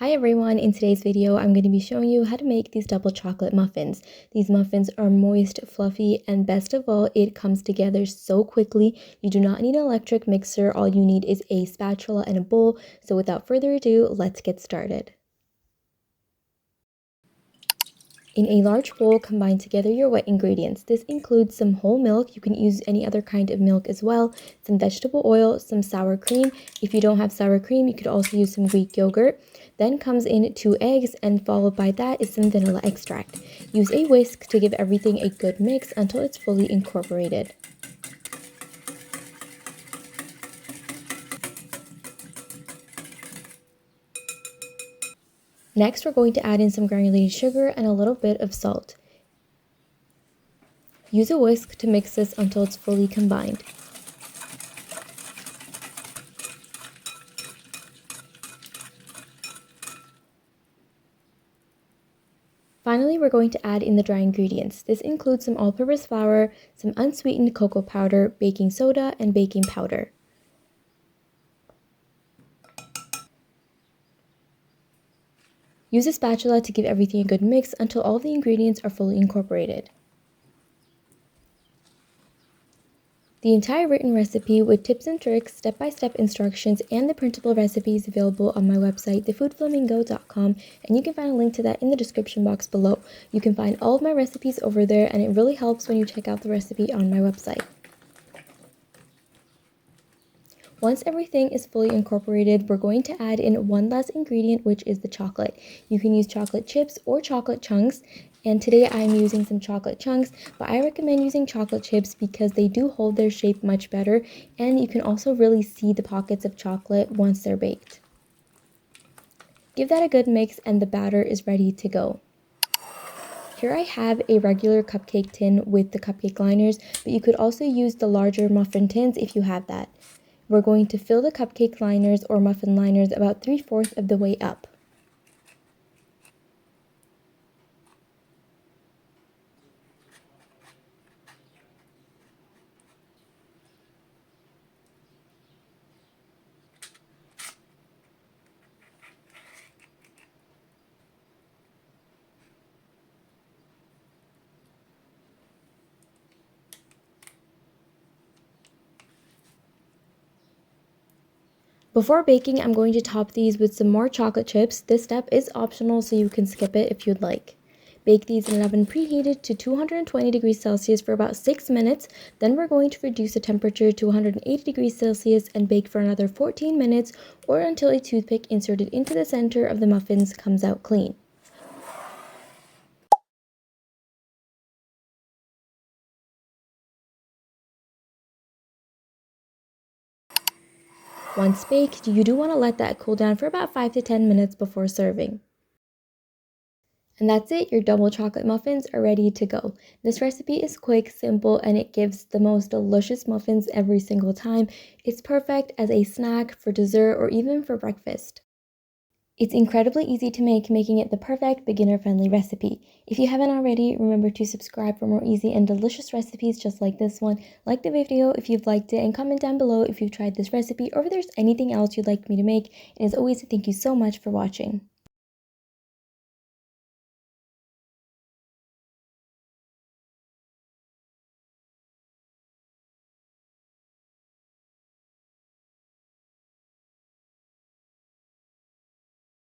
Hi everyone, in today's video I'm going to be showing you how to make these double chocolate muffins. These muffins are moist, fluffy, and best of all, it comes together so quickly. You do not need an electric mixer, all you need is a spatula and a bowl. So without further ado, let's get started. In a large bowl, combine together your wet ingredients. This includes some whole milk, you can use any other kind of milk as well, some vegetable oil, some sour cream. If you don't have sour cream, you could also use some Greek yogurt. Then comes in 2 eggs, and followed by that is some vanilla extract. Use a whisk to give everything a good mix until it's fully incorporated. Next, we're going to add in some granulated sugar and a little bit of salt. Use a whisk to mix this until it's fully combined. Finally, we're going to add in the dry ingredients. This includes some all-purpose flour, some unsweetened cocoa powder, baking soda, and baking powder. Use a spatula to give everything a good mix until all of the ingredients are fully incorporated. The entire written recipe with tips and tricks, step-by-step instructions, and the printable recipe is available on my website, thefoodflamingo.com, and you can find a link to that in the description box below. You can find all of my recipes over there, and it really helps when you check out the recipe on my website. Once everything is fully incorporated, we're going to add in one last ingredient, which is the chocolate. You can use chocolate chips or chocolate chunks, and today I'm using some chocolate chunks, but I recommend using chocolate chips because they do hold their shape much better, and you can also really see the pockets of chocolate once they're baked. Give that a good mix and the batter is ready to go. Here I have a regular cupcake tin with the cupcake liners, but you could also use the larger muffin tins if you have that. We're going to fill the cupcake liners or muffin liners about 3/4 of the way up. Before baking, I'm going to top these with some more chocolate chips. This step is optional, so you can skip it if you'd like. Bake these in an oven preheated to 220 degrees Celsius for about 6 minutes. Then we're going to reduce the temperature to 180 degrees Celsius and bake for another 14 minutes or until a toothpick inserted into the center of the muffins comes out clean. Once baked, you do want to let that cool down for about 5 to 10 minutes before serving. And that's it, your double chocolate muffins are ready to go. This recipe is quick, simple, and it gives the most delicious muffins every single time. It's perfect as a snack, for dessert, or even for breakfast. It's incredibly easy to make, making it the perfect beginner-friendly recipe. If you haven't already, remember to subscribe for more easy and delicious recipes just like this one. Like the video if you've liked it, and comment down below if you've tried this recipe or if there's anything else you'd like me to make. And as always, thank you so much for watching.